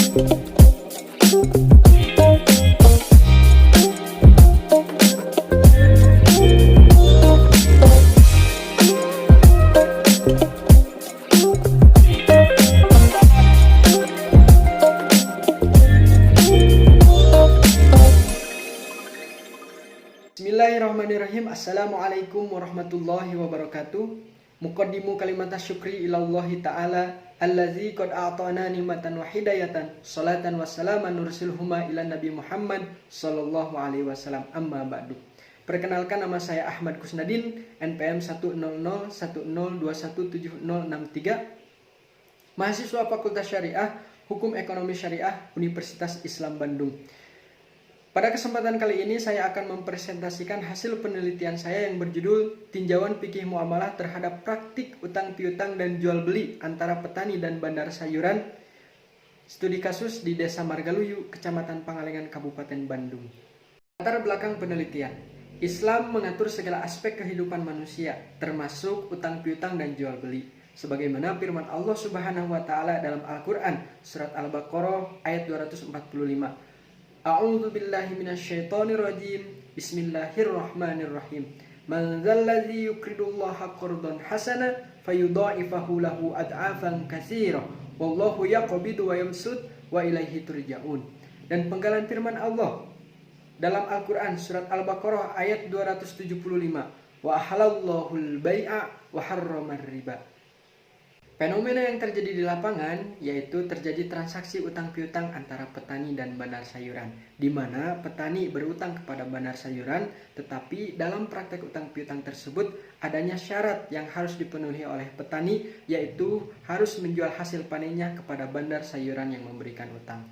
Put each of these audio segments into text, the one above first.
Bismillahirrahmanirrahim. Assalamualaikum warahmatullahi wabarakatuh. Muqaddimu kalimat syukri ilallahi ta'ala allazi qad a'tana nimatan wa hidayatan salatan wa salaman nursilhuma ila Nabi Muhammad sallallahu alaihi wasallam. Amma ba'du. Perkenalkan, nama saya Ahmad Kusnadin, NPM 10010217063, mahasiswa Fakultas Syariah Hukum Ekonomi Syariah Universitas Islam Bandung. Pada kesempatan kali ini saya akan mempresentasikan hasil penelitian saya yang berjudul Tinjauan Fikih Muamalah terhadap Praktik Utang Piutang dan Jual Beli antara Petani dan Bandar Sayuran, studi kasus di Desa Margaluyu, Kecamatan Pangalengan, Kabupaten Bandung. Latar belakang penelitian: Islam mengatur segala aspek kehidupan manusia, termasuk utang piutang dan jual beli, sebagaimana firman Allah Subhanahu wa taala dalam Al-Qur'an surat Al-Baqarah ayat 245. A'udzu billahi minasyaitonir rajim. Bismillahirrahmanirrahim. Man dzalladzi yuqridullaha qardan hasana fayudha'ifahu lahu ad'afan katsira wallahu yaqbidu wa yamsud wa ilaihi turja'un. Dan penggalan firman Allah dalam Al-Qur'an surat Al-Baqarah ayat 275. Wa ahalallahul bai'a wa harramar riba. Fenomena yang terjadi di lapangan yaitu terjadi transaksi utang piutang antara petani dan bandar sayuran, di mana petani berutang kepada bandar sayuran, tetapi dalam praktek utang piutang tersebut adanya syarat yang harus dipenuhi oleh petani, yaitu harus menjual hasil panennya kepada bandar sayuran yang memberikan utang.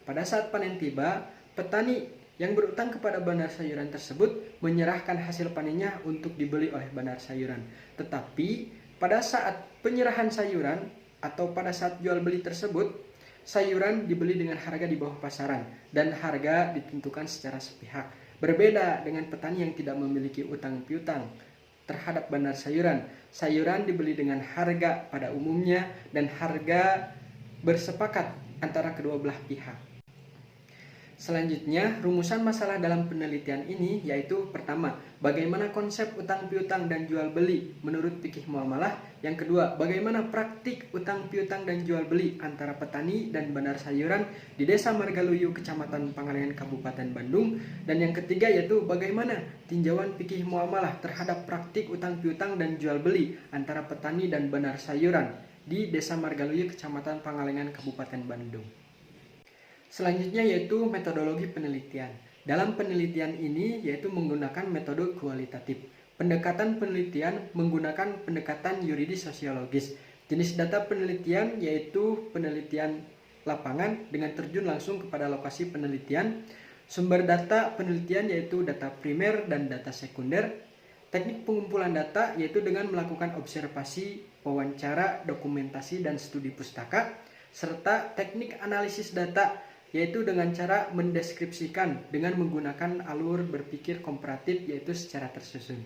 Pada saat panen tiba, petani yang berutang kepada bandar sayuran tersebut menyerahkan hasil panennya untuk dibeli oleh bandar sayuran, tetapi pada saat penyerahan sayuran atau pada saat jual beli tersebut, sayuran dibeli dengan harga di bawah pasaran dan harga ditentukan secara sepihak. Berbeda dengan petani yang tidak memiliki utang piutang terhadap bandar sayuran. Sayuran dibeli dengan harga pada umumnya dan harga bersepakat antara kedua belah pihak. Selanjutnya, rumusan masalah dalam penelitian ini yaitu: pertama, bagaimana konsep utang piutang dan jual beli menurut fikih muamalah. Yang kedua, bagaimana praktik utang piutang dan jual beli antara petani dan bandar sayuran di Desa Margaluyu, Kecamatan Pangalengan, Kabupaten Bandung. Dan yang ketiga yaitu bagaimana tinjauan fikih muamalah terhadap praktik utang piutang dan jual beli antara petani dan bandar sayuran di Desa Margaluyu, Kecamatan Pangalengan, Kabupaten Bandung. Selanjutnya yaitu metodologi penelitian. Dalam penelitian ini yaitu menggunakan metode kualitatif. Pendekatan penelitian menggunakan pendekatan yuridis sosiologis. Jenis data penelitian yaitu penelitian lapangan dengan terjun langsung kepada lokasi penelitian. Sumber data penelitian yaitu data primer dan data sekunder. Teknik pengumpulan data yaitu dengan melakukan observasi, wawancara, dokumentasi, dan studi pustaka. Serta teknik analisis data yaitu dengan cara mendeskripsikan dengan menggunakan alur berpikir komparatif yaitu secara tersusun.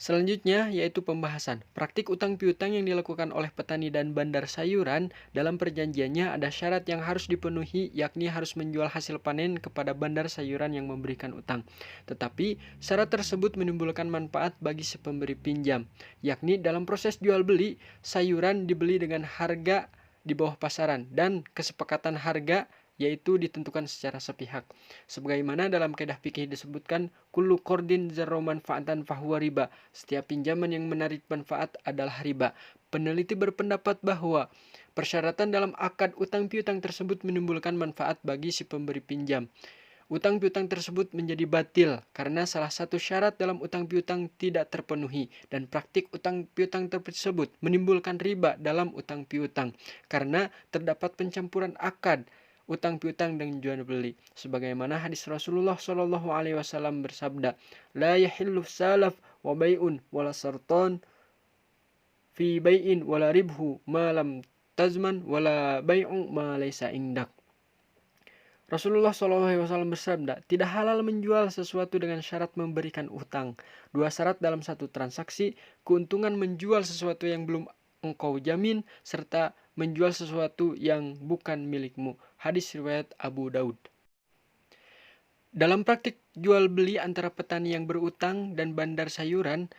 Selanjutnya yaitu pembahasan praktik utang piutang yang dilakukan oleh petani dan bandar sayuran. Dalam perjanjiannya ada syarat yang harus dipenuhi, yakni harus menjual hasil panen kepada bandar sayuran yang memberikan utang. Tetapi syarat tersebut menimbulkan manfaat bagi si pemberi pinjam, yakni dalam proses jual beli sayuran dibeli dengan harga di bawah pasaran dan kesepakatan harga yaitu ditentukan secara sepihak. Sebagaimana dalam kaidah fikih disebutkan, kullu qardin zarra manfaatan fahuwa riba. Setiap pinjaman yang menarik manfaat adalah riba. Peneliti berpendapat bahwa persyaratan dalam akad utang piutang tersebut menimbulkan manfaat bagi si pemberi pinjam. Utang piutang tersebut menjadi batil karena salah satu syarat dalam utang piutang tidak terpenuhi, dan praktik utang piutang tersebut menimbulkan riba dalam utang piutang karena terdapat pencampuran akad utang piutang dan jual beli. Sebagaimana hadis Rasulullah Shallallahu alaihi wasallam bersabda, la yahillu salaf wa bai'un wala sartan fi bai'in wala ribhu ma lam tazman wala bai'u ma laysa indak. Rasulullah SAW bersabda, tidak halal menjual sesuatu dengan syarat memberikan utang. Dua syarat dalam satu transaksi, keuntungan menjual sesuatu yang belum engkau jamin, serta menjual sesuatu yang bukan milikmu. Hadis riwayat Abu Daud. Dalam praktik jual beli antara petani yang berutang dan bandar sayuran,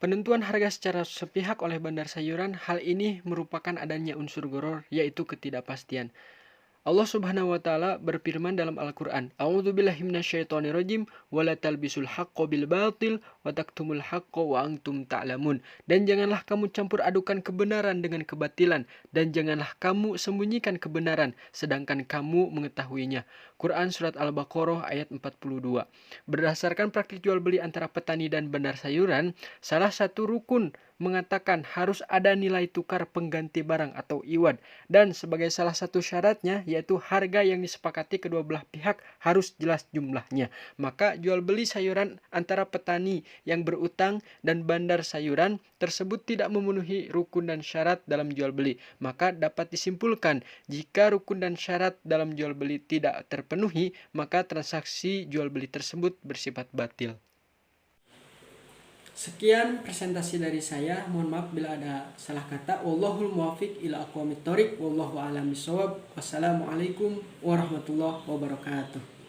penentuan harga secara sepihak oleh bandar sayuran, hal ini merupakan adanya unsur gharar, yaitu ketidakpastian. Allah Subhanahu wa taala berfirman dalam Al-Qur'an, "A'udzubillahi minasyaitonirrajim wa la talbisul haqqo bil batil wa taktumul haqqo wa antum ta'lamun." Dan janganlah kamu campur adukan kebenaran dengan kebatilan, dan janganlah kamu sembunyikan kebenaran sedangkan kamu mengetahuinya. Quran surat Al-Baqarah ayat 42. Berdasarkan praktik jual beli antara petani dan bandar sayuran, salah satu rukun mengatakan harus ada nilai tukar pengganti barang atau iwad, dan sebagai salah satu syaratnya yaitu harga yang disepakati kedua belah pihak harus jelas jumlahnya. Maka jual beli sayuran antara petani yang berutang dan bandar sayuran tersebut tidak memenuhi rukun dan syarat dalam jual beli. Maka dapat disimpulkan, jika rukun dan syarat dalam jual beli tidak terpenuhi, maka transaksi jual beli tersebut bersifat batil. Sekian presentasi dari saya. Mohon maaf bila ada salah kata. Wallahul muwaffiq ila aqwamit thoriq. Wallahu a'lam bishawab. Wassalamualaikum warahmatullahi wabarakatuh.